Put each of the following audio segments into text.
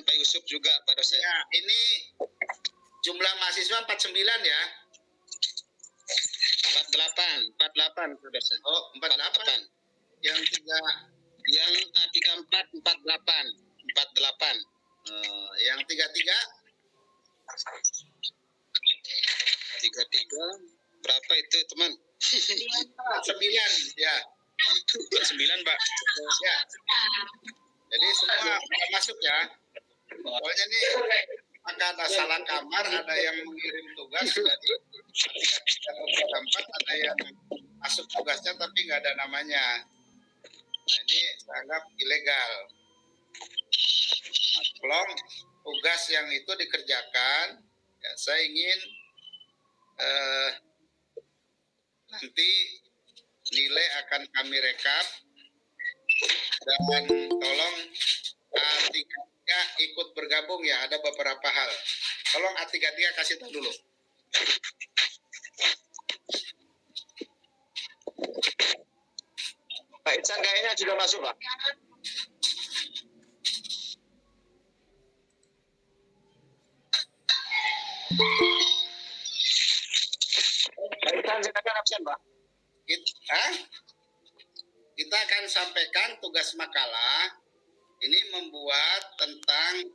Pak Yusuf juga, Pak dosen. Ya, ini jumlah mahasiswa 49 ya? 48, Pak dosen. Oh, 48. Yang 34, 48. Yang 33? 33 berapa itu, teman? 9 ya. 9, Pak. Ya. Jadi semua masuk ya. Pokoknya nih, maka ada salah kamar, ada yang mengirim tugas dari 34, ada yang masuk tugasnya tapi nggak ada namanya. Nah, ini saya anggap ilegal. Nah, tolong tugas yang itu dikerjakan. Ya, saya ingin nanti nilai akan kami rekap dan tolong A3 ikut bergabung ya, ada beberapa hal. Tolong A3 kasih tahu dulu. Pak Ican kayaknya juga masuk, Pak. Pak Ican silakan absen, Pak. Kita akan sampaikan tugas makalah ini membuat tentang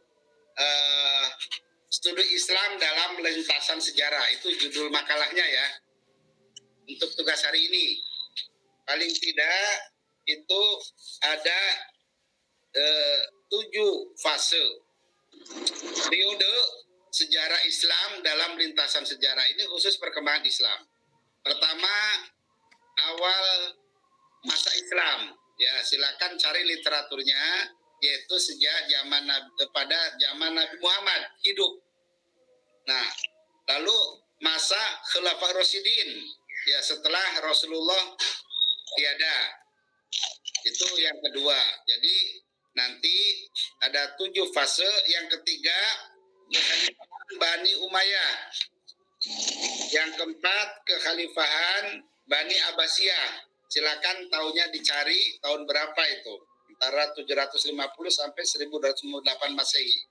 studi Islam dalam lintasan sejarah. Itu judul makalahnya ya. Untuk tugas hari ini. Paling tidak itu ada 7 fase periode sejarah Islam dalam lintasan sejarah. Ini khusus perkembangan Islam. Pertama, awal masa Islam. Ya, silakan cari literaturnya, yaitu sejak zaman Nabi Muhammad hidup. Nah, lalu masa Khulafaur Rasyidin, ya setelah Rasulullah tiada. Itu yang kedua. Jadi nanti ada 7 fase. Yang ketiga, kekhalifahan Bani Umayyah. Yang keempat, kekhalifahan Bani Abbasiyah. Silakan tahunnya dicari, tahun berapa itu? Antara 750 sampai 1208 Masehi.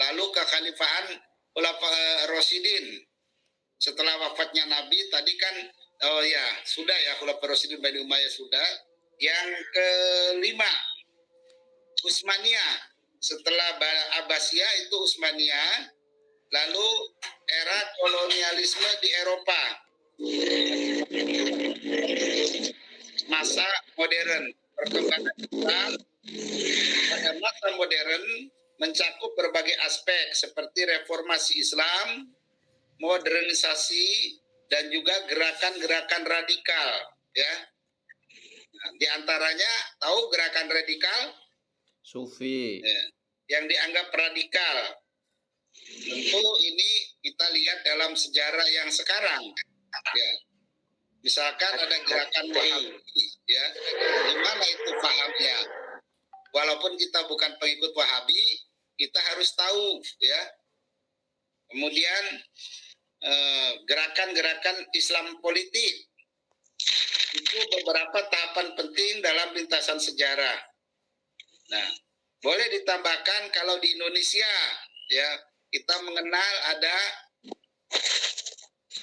Lalu kekhalifahan Rasyidin. Setelah wafatnya Nabi, tadi kan, oh ya, sudah ya, Khulafaur Rasyidin Bani Umayyah sudah. Yang kelima, Utsmaniyah. Setelah Abbasiyah itu Utsmaniyah. Lalu era kolonialisme di Eropa. Masa modern, perkembangan Islam pada masa modern mencakup berbagai aspek seperti reformasi Islam, modernisasi, dan juga gerakan-gerakan radikal, ya. Nah, di antaranya tahu gerakan radikal? Sufi. Ya, yang dianggap radikal. Tentu ini kita lihat dalam sejarah yang sekarang, ya. Misalkan ada gerakan Wahabi, ya, gimana itu pahamnya? Walaupun kita bukan pengikut Wahabi, kita harus tahu, ya. Kemudian gerakan-gerakan Islam politik itu beberapa tahapan penting dalam lintasan sejarah. Nah, boleh ditambahkan kalau di Indonesia, ya, kita mengenal ada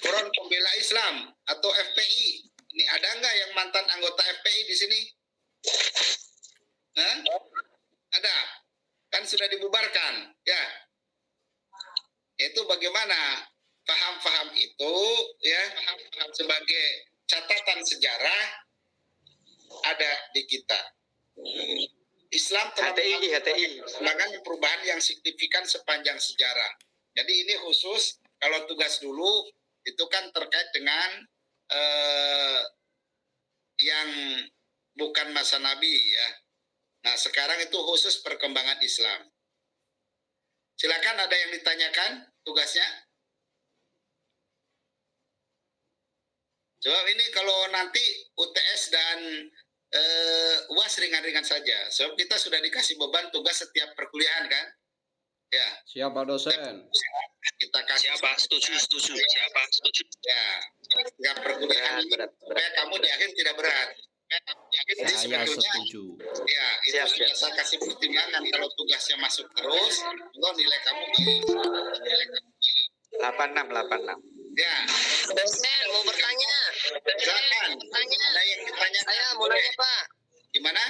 Front Pembela Islam atau FPI. Ini ada nggak yang mantan anggota FPI di sini? Hah? Ada. Kan sudah dibubarkan, ya. Itu bagaimana paham-paham itu, ya, sebagai catatan sejarah ada di kita. Islam telah melakukan perubahan yang signifikan sepanjang sejarah. Jadi ini khusus kalau tugas dulu itu kan terkait dengan yang bukan masa Nabi, ya. Nah, sekarang itu khusus perkembangan Islam. Silakan, ada yang ditanyakan tugasnya? Sebab ini kalau nanti UTS dan UAS ringan-ringan saja. Sebab kita sudah dikasih beban tugas setiap perkuliahan kan? Ya. Siap, Pak dosen. Kita kasih. Siapa? Setuju. Siapa? Setuju. Ya. Setiap perkuliahan ini supaya kamu di akhir tidak berat. Ini Saya sebetulnya setuju. ya itu Siap, sudah saya kasih pertimbangan kalau tugasnya masuk terus, lo nilai kamu baik. 86. Ya, Dosen mau bertanya. silakan. Bertanya. Ada yang ditanya? Saya mau nanya Pak. Gimana?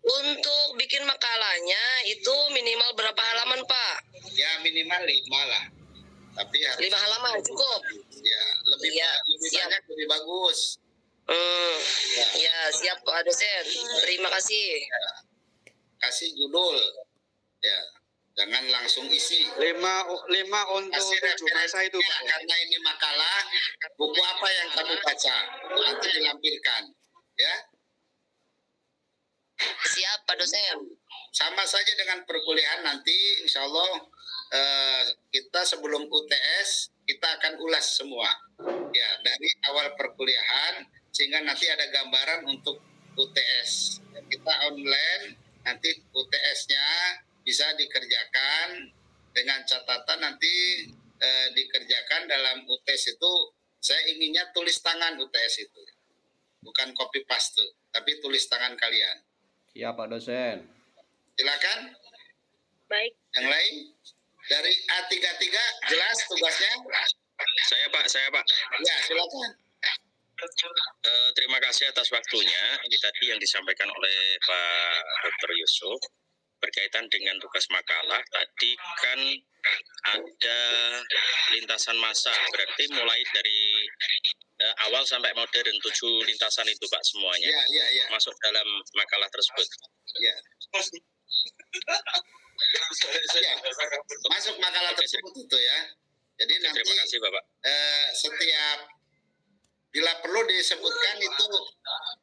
Untuk bikin makalahnya itu minimal berapa halaman Pak? Ya minimal 5 lah. Tapi harus 5 halaman cukup. ya lebih Iya, lebih siap. banyak lebih bagus. Ya siap Pak dosen. Terima kasih. Kasih judul. Ya, jangan langsung isi. 5 untuk Kasih 7 masa itu referensinya, Pak ya. karena ini makalah, buku apa yang kamu baca nanti dilampirkan, ya. Siap Pak dosen. Sama saja dengan perkuliahan nanti, insya Allah kita sebelum UTS kita akan ulas semua, ya dari awal perkuliahan sehingga nanti ada gambaran untuk UTS. Kita online, nanti UTS-nya bisa dikerjakan dengan catatan nanti dikerjakan dalam UTS itu. Saya inginnya tulis tangan UTS itu, bukan copy paste, tapi tulis tangan kalian. Iya Pak dosen. Silakan. Baik. Yang lain dari A33 jelas tugasnya? Saya Pak. Ya, silakan. Terima kasih atas waktunya. Ini tadi yang disampaikan oleh Pak Dr. Yusuf berkaitan dengan tugas makalah. Tadi kan ada lintasan masa, berarti mulai dari awal sampai modern 7 lintasan itu Pak semuanya Ya. masuk dalam makalah tersebut. Ya. Ya. Masuk makalah tersebut itu ya. Jadi nanti Terima kasih Bapak. setiap bila perlu disebutkan itu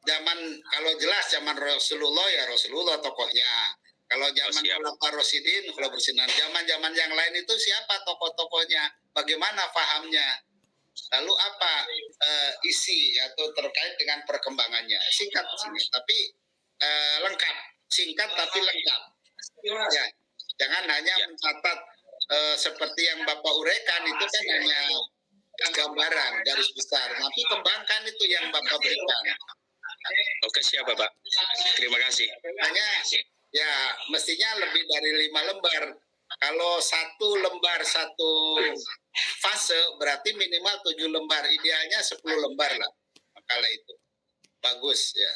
zaman, kalau jelas zaman Rasulullah ya Rasulullah tokohnya. Kalau zaman siap. Khulafaur Rasyidin, zaman-zaman yang lain itu siapa tokoh-tokohnya, bagaimana fahamnya, lalu apa isi atau terkait dengan perkembangannya. Singkat, tapi lengkap, singkat tapi lengkap. Ya, jangan hanya mencatat seperti yang Bapak uraikan itu kan hanya gambaran garis besar, tapi kembangkan itu yang Bapak berikan. Oke, siap Bapak. Terima kasih. Hanya ya mestinya lebih dari 5 lembar. Kalau 1 lembar 1 fase berarti minimal 7 lembar. Idealnya 10 lembar lah makalah itu. Bagus ya.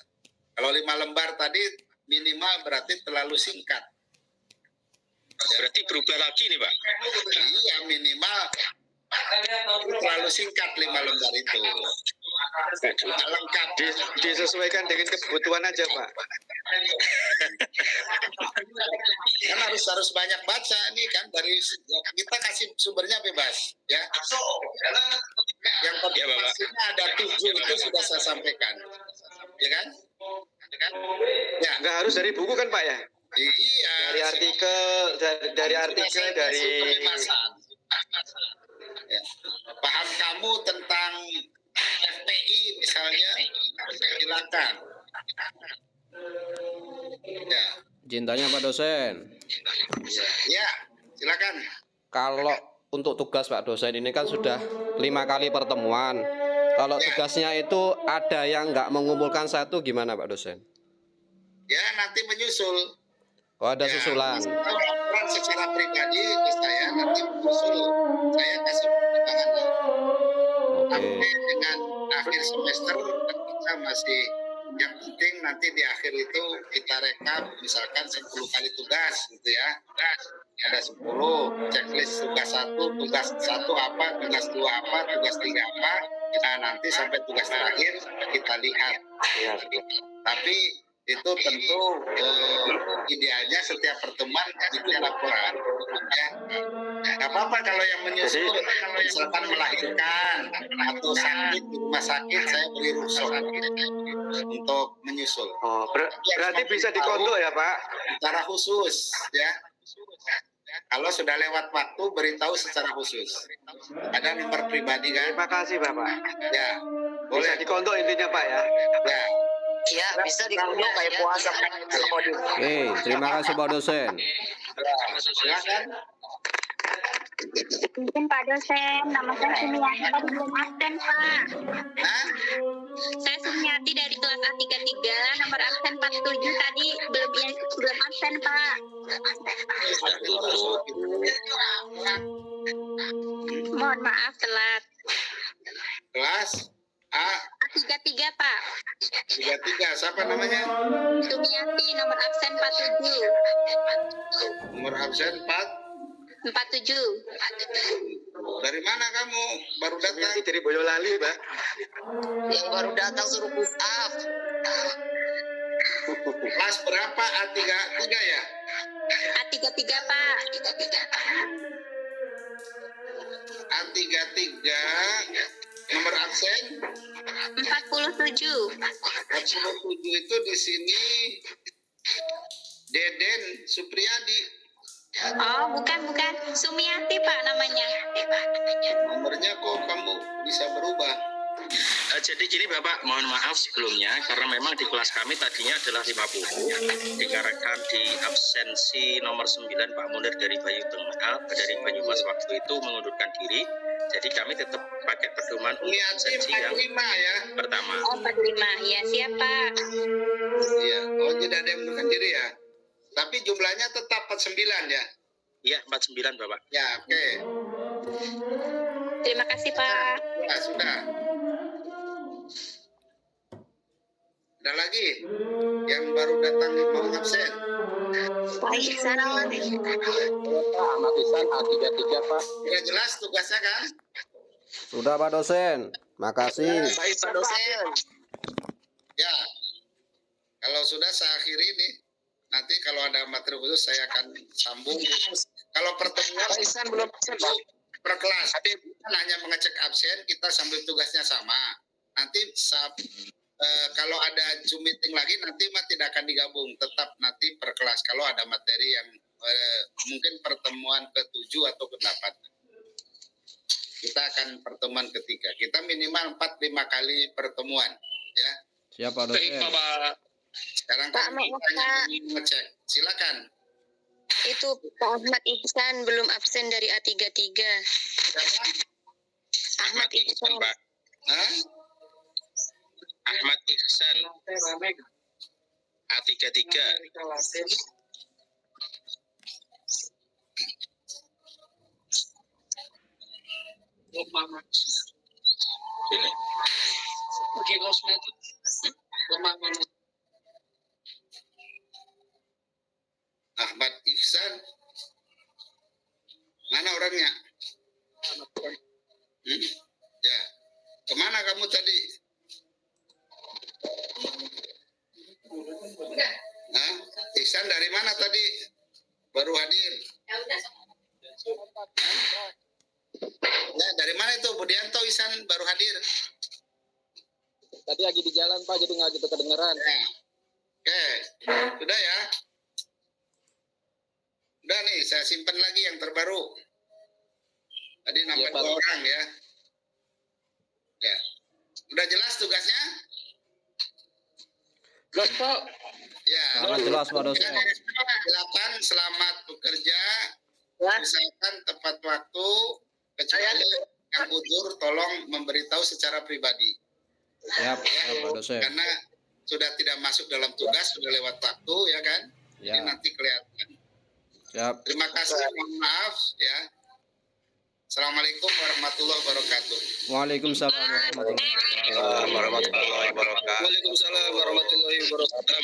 Kalau 5 lembar tadi minimal berarti terlalu singkat. Berarti berubah lagi nih Pak. Iya, minimal terlalu singkat 5 lembar itu. Nggak lengkap. Disesuaikan dengan kebutuhan aja Pak. Kan harus banyak baca nih kan, dari kita kasih sumbernya bebas ya. Yang Ya, Bapak. pastinya ada 7 itu sudah saya sampaikan, ya kan? Ya, Nggak harus dari buku kan Pak ya. iya. Dari artikel, dari artikel, dari Kebebasan. Ya. Paham kamu tentang FPI misalnya, silakan. Ya, Cintanya Pak dosen. ya, silakan. Kalau untuk tugas Pak dosen ini kan sudah 5 kali pertemuan. Kalau tugasnya itu ada yang nggak mengumpulkan satu gimana Pak dosen? Ya, nanti menyusul. Oh ada Ya, susulan. laporan secara pribadi ke saya, nanti menyusul. Saya kasih pertimbangan. Oke. Sampai dengan akhir semester kita masih, yang penting nanti di akhir itu kita rekap misalkan 10 kali tugas gitu ya. Ada 10 checklist, tugas 1 apa, tugas 2 apa, tugas 3 apa. Nah, nanti sampai tugas terakhir kita lihat. Tapi itu tentu idealnya setiap pertemuan bikin laporan ya. Nggak apa-apa kalau yang menyusul, misalkan melahirkan atau sakit di rumah sakit, saya beri rukhsah untuk menyusul. Oh, berarti bisa dikontrol ya Pak. Secara khusus ya. Kalau sudah lewat waktu, beritahu secara khusus. Ada nomor pribadi kan? Terima kasih Bapak. Ya, Bisa boleh. dikontrol intinya Pak ya. Ya. Ya bisa dikontrol kayak puasa. Oke, terima kasih Pak dosen. Silakan. Mungkin Pak dosen, nama saya Sumiati tadi belum absen Pak. Hah? Saya Sumiati dari kelas A33, nomor absen 47 tadi belum absen Pak. Sudah tutup. Mohon maaf telat. Kelas A A33 Pak. 33. Siapa namanya? Sumiati nomor absen 47. Nomor absen 47. Dari mana kamu? Baru datang? Ini dari Boyolali, Pak. Yang baru datang suruh push up. Kelas berapa? A33 ya? A33 Pak. A33 nomor absen 47. 47 itu di sini Deden Supriyadi. Oh, bukan. Sumiati Pak namanya. Nomornya kok kamu bisa berubah? Jadi gini Bapak, mohon maaf sebelumnya karena memang di kelas kami tadinya adalah 50, dikarenakan di absensi nomor 9 Pak Munir dari Banyumas waktu itu mengundurkan diri. Jadi kami tetap pakai pedoman untuk Sumiati absensi yang 45 ya? pertama. Oh, 45. Ya, siapa? Iya. Oh, tidak ada yang mengundurkan diri ya? Tapi jumlahnya tetap 49 ya? Iya, 49 Bapak. Ya, oke. Terima kasih Pak. Ya, sudah. Ada lagi yang baru datang mau absen? Pak Ihsan. Ahmad Ihsan A33, Pak. Sudah jelas tugasnya kan? Sudah Pak dosen. Makasih. Baik, Pak dosen. Ya. Kalau sudah saya akhiri nih. Nanti kalau ada materi khusus saya akan sambung. Kalau pertemuan Pak Ihsan belum absen, Pak. per kelas, tapi bukan hanya mengecek absen, kita sambil tugasnya sama. Nanti kalau ada Zoom meeting lagi nanti mah tidak akan digabung, tetap nanti per kelas. Kalau ada materi yang mungkin pertemuan ke-7 atau ke-8. Kita akan pertemuan ketiga. Kita minimal 4-5 kali pertemuan, ya. Siapa dosen? Sekarang Pak, kan maaf, kita hanya Pak. mengecek. Silakan. Itu Pak Ahmad Ihsan belum absen dari A33. Siapa? Ahmad Ihsan Ihsan. Pak. Hah? Ahmad Ihsan A33. Sini. Ahmad Ihsan. Mana orangnya? Ya. Kemana kamu tadi? Hah? Ihsan dari mana tadi? Baru hadir. Hah? Ya, dari mana itu? Budianto Ihsan baru hadir. Tadi lagi di jalan, Pak, jadi nggak gitu kedengeran. Ya. Oke. Sudah ya? Udah nih, saya simpan lagi yang terbaru. Tadi nambah Iya, Pak. 2 orang ya. Ya. Udah jelas tugasnya? Jelas, Pak. Ya. Sangat jelas Pak dosen. Silakan, selamat bekerja. Usahakan tepat waktu. Kecuali yang udur, tolong memberitahu secara pribadi. Siap Pak dosen. Karena sudah tidak masuk dalam tugas, sudah lewat waktu, ya kan? Jadi Ya. nanti kelihatan. Siap. Terima kasih, mohon maaf ya. Assalamualaikum warahmatullahi wabarakatuh. Waalaikumsalam warahmatullahi wabarakatuh. Waalaikumsalam warahmatullahi wabarakatuh.